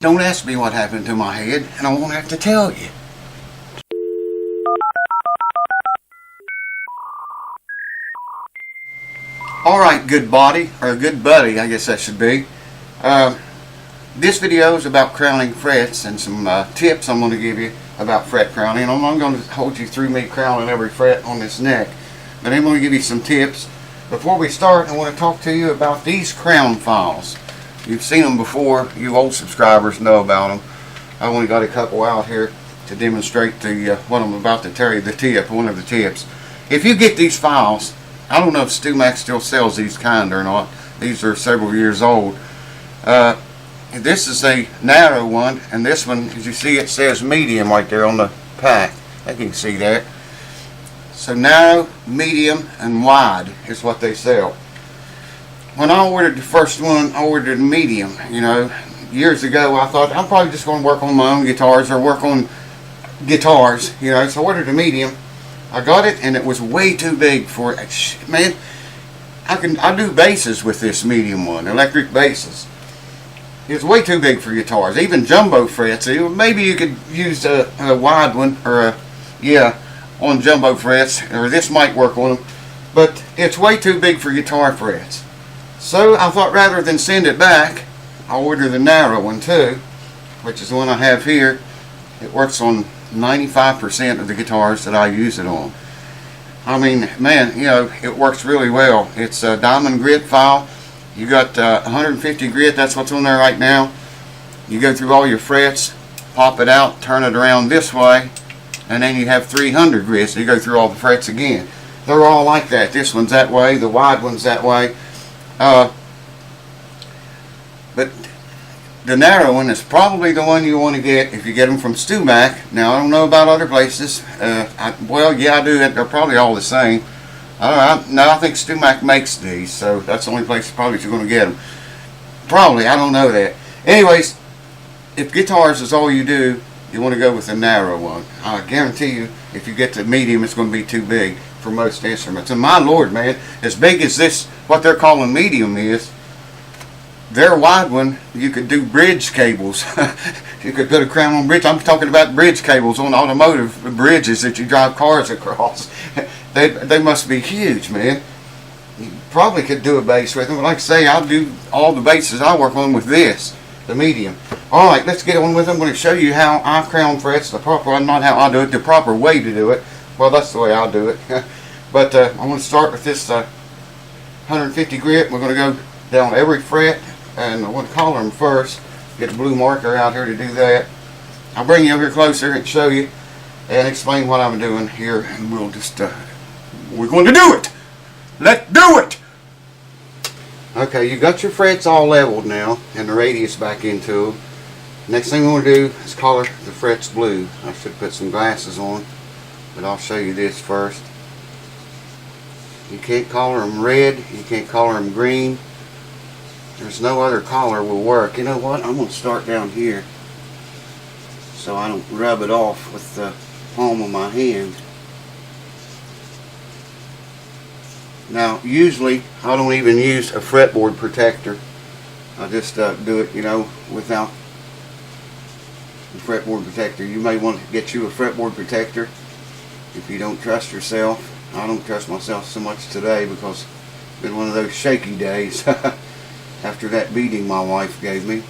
Don't ask me what happened to my head, and I won't have to tell you. Alright, good body, or good buddy, I guess that should be. This video is about crowning frets and some tips I'm going to give you about fret crowning. I'm not going to hold you through me crowning every fret on this neck, but I'm going to give you some tips. Before we start, I want to talk to you about these crown files. You've seen them before. You old subscribers know about them. I only got a couple out here to demonstrate what I'm about to tell you, one of the tips. If you get these files, I don't know if StuMac still sells these kind or not. These are several years old. This is a narrow one, and this one, as you see, it says medium right there on the pack. I think you can see that. So narrow, medium, and wide is what they sell. When I ordered the first one, I ordered medium. You know, years ago I thought I'm probably just going to work on my own guitars or work on guitars. You know, so I ordered a medium. I got it, and it was way too big for it. Man, I do basses with this medium one, electric basses. It's way too big for guitars, even jumbo frets. Maybe you could use a wide one or on jumbo frets, or this might work on them, but it's way too big for guitar frets. So I thought rather than send it back, I'll order the narrow one too, which is the one I have here. It works on 95% of the guitars that I use it on. I mean, man, you know, it works really well. It's a diamond grit file. You got 150 grit, that's what's on there right now. You go through all your frets, pop it out, turn it around this way, and then you have 300 grit, so you go through all the frets again. They're all like that. This one's that way, the wide one's that way. But the narrow one is probably the one you want to get if you get them from StuMac. Now, I don't know about other places. Well, yeah, I do. They're probably all the same. I think StuMac makes these, so that's the only place probably you're going to get them. Probably, I don't know that. Anyways, if guitars is all you do, you want to go with the narrow one. I guarantee you, if you get the medium, it's going to be too big for most instruments. And my Lord, man, as big as this, what they're calling medium is, their wide one, you could do bridge cables. You could put a crown on bridge. I'm talking about bridge cables on automotive bridges that you drive cars across. They must be huge, man. You probably could do a bass with them, but like I say, I'll do all the basses I work on with this, the medium. Alright, let's get on with it. I'm going to show you how I crown frets, not how I do it, the proper way to do it. Well, that's the way I'll do it. But I'm going to start with this 150 grit. We're going to go down every fret, and I want to collar them first. Get the blue marker out here to do that. I'll bring you over here closer and show you and explain what I'm doing here, and we'll just we're going to do it. Let's do it. Okay, you got your frets all leveled now and the radius back into them. Next thing we want to do is color the frets blue. I should put some glasses on, but I'll show you this first. You can't color them red, you can't color them green. There's no other color will work. You know what? I'm going to start down here so I don't rub it off with the palm of my hand. Now, usually I don't even use a fretboard protector. I just do it, you know, without the fretboard protector. You may want to get you a fretboard protector if you don't trust yourself. I don't trust myself so much today because it's been one of those shaky days after that beating my wife gave me.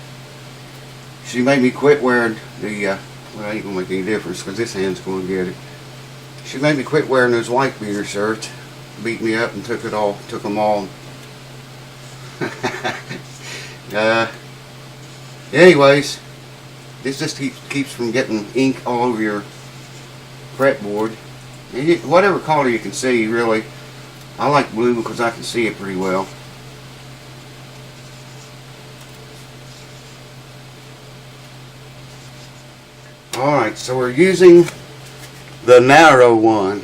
She made me quit wearing the, well, it ain't going to make any difference because this hand's going to get it. She made me quit wearing those white beater shirts, beat me up and took them all. Anyways, this just keeps from getting ink all over your fretboard. Whatever color you can see, really. I like blue because I can see it pretty well. Alright, so we're using the narrow one.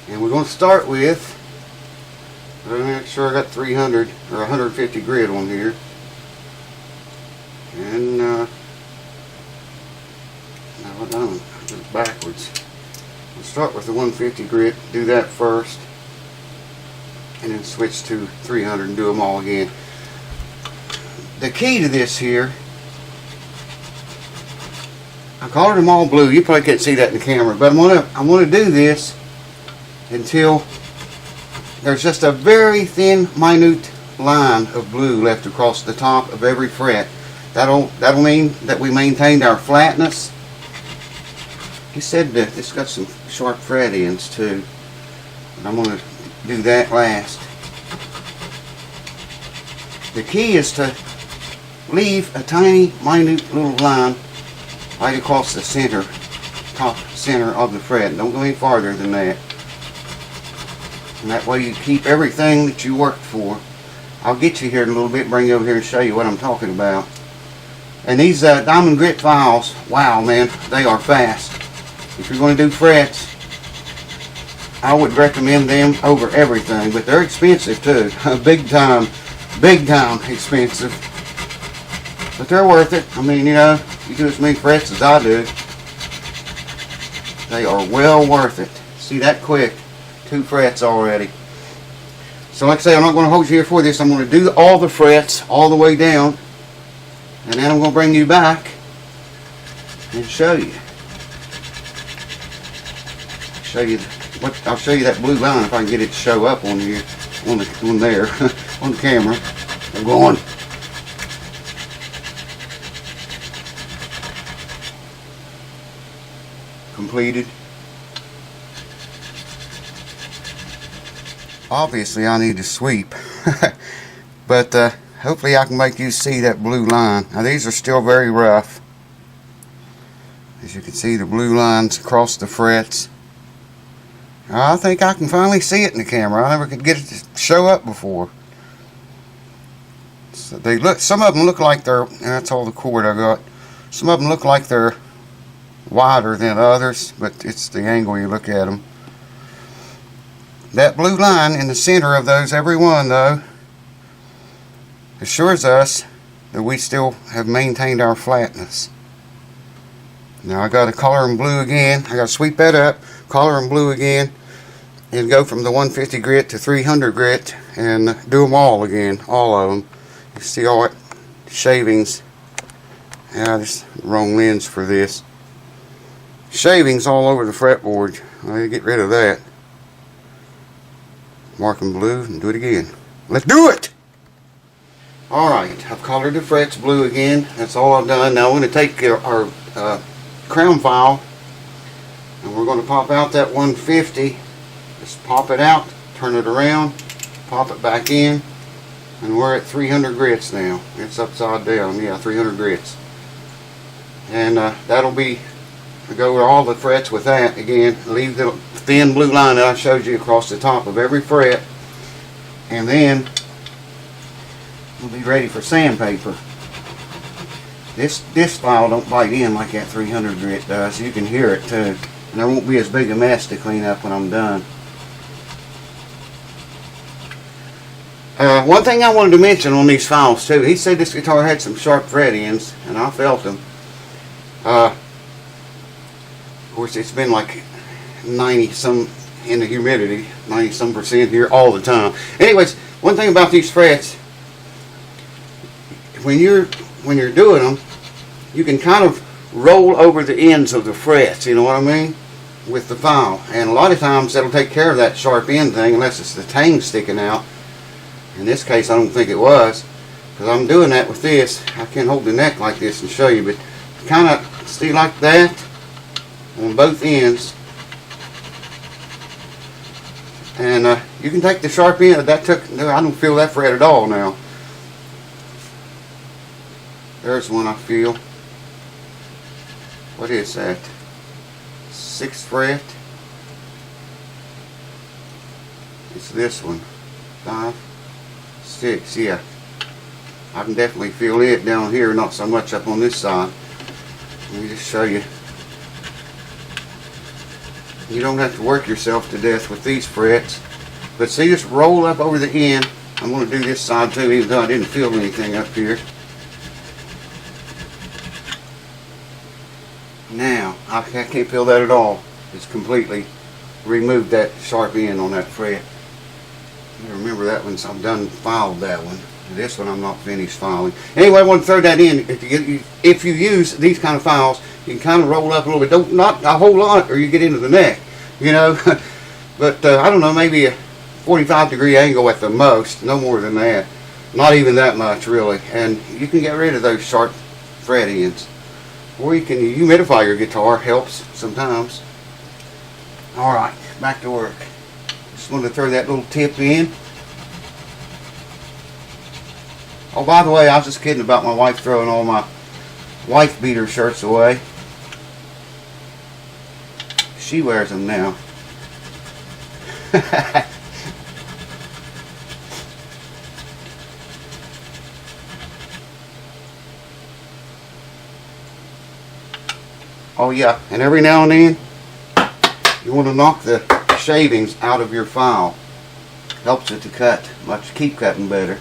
And we're going to start with, let me make sure I got 300 or 150 grit on here. And, no, I don't. It's backwards. We'll start with the 150 grit, do that first, and then switch to 300 and do them all again. The key to this here I colored them all blue. You probably can't see that in the camera, but I'm gonna do this until there's just a very thin, minute line of blue left across the top of every fret. That'll mean that we maintained our flatness. He said that it's got some sharp fret ends too, but I'm gonna do that last. The key is to leave a tiny, minute little line right across the center, top center of the fret. Don't go any farther than that. And that way you keep everything that you worked for. I'll get you here in a little bit, bring you over here and show you what I'm talking about. And these diamond grit files, wow man, they are fast. If you're going to do frets, I would recommend them over everything, but they're expensive too. big time expensive. But they're worth it. I mean, you know, you do as many frets as I do, they are well worth it. See that quick? 2 frets already. So like I say, I'm not going to hold you here for this. I'm going to do all the frets all the way down, and then I'm going to bring you back and show you. I'll show you that blue line if I can get it to show up on here, on there, on the camera. I'm going. Completed. Obviously I need to sweep, but hopefully I can make you see that blue line. Now these are still very rough. As you can see, the blue lines across the frets. I think I can finally see it in the camera. I never could get it to show up before. So they look. Some of them look like they're. And that's all the cord I got. Some of them look like they're wider than others, but it's the angle you look at them. That blue line in the center of those, every one though, assures us that we still have maintained our flatness. Now I got to color them blue again. I got to sweep that up, color them blue again, and go from the 150 grit to 300 grit and do them all again, all of them. You see all that shavings. Yeah, this wrong lens for this. Shavings all over the fretboard. I'll get rid of that. Mark them blue and do it again. Let's do it! Alright, I've colored the frets blue again. That's all I've done. Now we're going to take our crown file and we're going to pop out that 150. Just pop it out, turn it around, pop it back in, and we're at 300 grits now. It's upside down. Yeah, 300 grits. And that'll be, go over all the frets with that again. Leave the thin blue line that I showed you across the top of every fret, and then we'll be ready for sandpaper. This file don't bite in like that 300 grit does. You can hear it too, and there won't be as big a mess to clean up when I'm done. One thing I wanted to mention on these files too, he said this guitar had some sharp fret ends, and I felt them. Of course, it's been like 90 some in the humidity, 90 some percent here all the time. Anyways, one thing about these frets, when you're doing them, you can kind of roll over the ends of the frets, you know what I mean, with the file. And a lot of times that'll take care of that sharp end thing, unless it's the tang sticking out. In this case, I don't think it was, because I'm doing that with this. I can't hold the neck like this and show you, but kind of see like that on both ends. And you can take the sharp end. That took. No, I don't feel that fret at all now. There's one I feel. What is that? 6th fret. It's this one. 5, 6. Yeah, I can definitely feel it down here. Not so much up on this side. Let me just show you. You don't have to work yourself to death with these frets. But see, just roll up over the end. I'm going to do this side too, even though I didn't feel anything up here. Now, I can't feel that at all. It's completely removed that sharp end on that fret. You remember that one, so I'm done filed that one. This one I'm not finished filing. Anyway, I want to throw that in. If you use these kind of files, You can kind of roll up a little bit. Don't, not a whole lot, or you get into the neck, you know. But I don't know, maybe a 45-degree angle at the most, no more than that. Not even that much, really. And you can get rid of those sharp fret ends. Or you can humidify your guitar, helps sometimes. Alright, back to work. Just wanted to throw that little tip in. Oh, by the way, I was just kidding about my wife throwing all my wife beater shirts away. She wears them now. Oh yeah, and every now and then you want to knock the shavings out of your file. Helps it to cut, keep cutting better.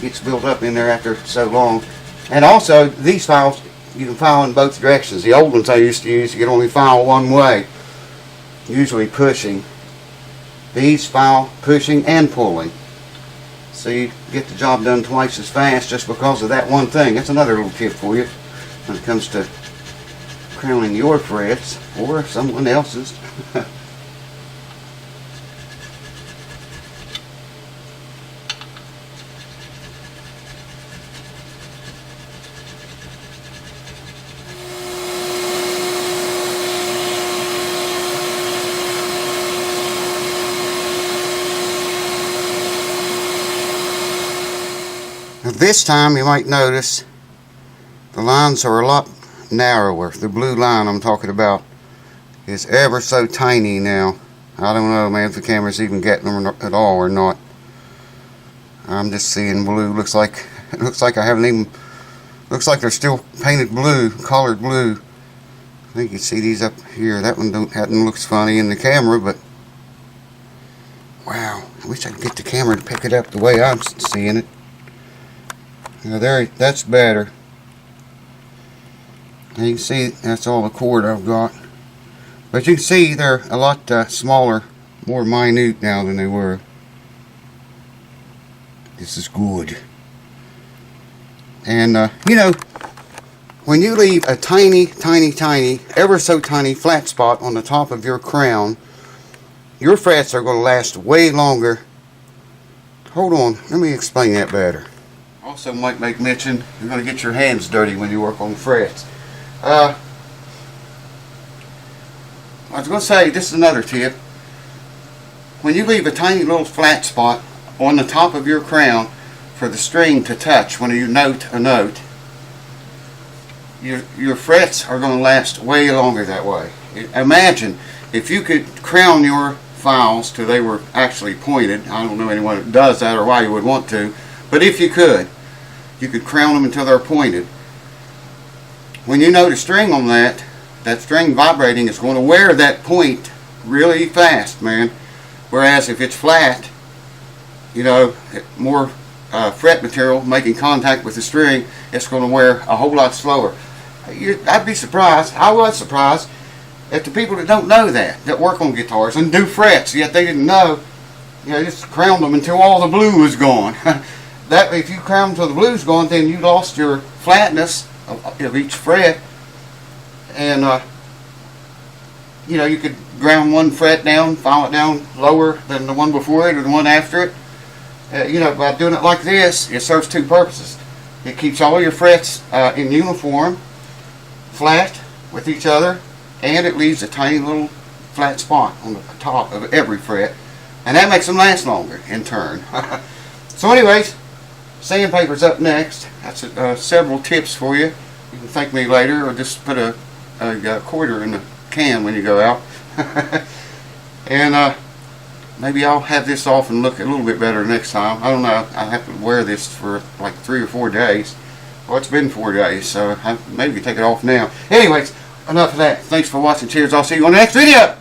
Gets built up in there after so long. And also, these files you can file in both directions. The old ones I used to use, you could only file one way, usually pushing. These file pushing and pulling. So you get the job done twice as fast just because of that one thing. That's another little tip for you when it comes to crowning your frets or someone else's. This time you might notice the lines are a lot narrower. The blue line I'm talking about is ever so tiny now. I don't know, man, if the camera's even getting them at all or not. I'm just seeing blue. Looks like I haven't even. Looks like they're still painted blue, colored blue. I think you see these up here. That one looks funny in the camera, but wow, I wish I could get the camera to pick it up the way I'm seeing it. Now that's better. And you can see that's all the cord I've got. But you can see they're a lot smaller, more minute now than they were. This is good. And you know, when you leave a tiny, ever so tiny flat spot on the top of your crown, your frets are going to last way longer. Hold on, let me explain that better. Also might make mention, you're going to get your hands dirty when you work on frets. I was going to say, this is another tip. When you leave a tiny little flat spot on the top of your crown for the string to touch when you note a note, your frets are going to last way longer that way. Imagine if you could crown your files till they were actually pointed. I don't know anyone that does that or why you would want to, but if you could crown them until they're pointed. When you note a string on that string vibrating is going to wear that point really fast, man. Whereas if it's flat, you know, more fret material making contact with the string, it's going to wear a whole lot slower. I'd be surprised, I was surprised, at the people that don't know that work on guitars and do frets, yet they didn't know, you know, just crowned them until all the blue was gone. That if you crown until the blue's gone, then you lost your flatness of each fret, and you know, you could ground one fret down, file it down lower than the one before it or the one after it. You know, by doing it like this, it serves two purposes. It keeps all your frets in uniform, flat with each other, and it leaves a tiny little flat spot on the top of every fret, and that makes them last longer in turn. So anyways, sandpaper's up next. That's several tips for you. You can thank me later, or just put a quarter in the can when you go out. And maybe I'll have this off and look a little bit better next time. I don't know. I have to wear this for like 3 or 4 days. Well, it's been 4 days, so I maybe take it off now. Anyways, enough of that. Thanks for watching. Cheers. I'll see you on the next video.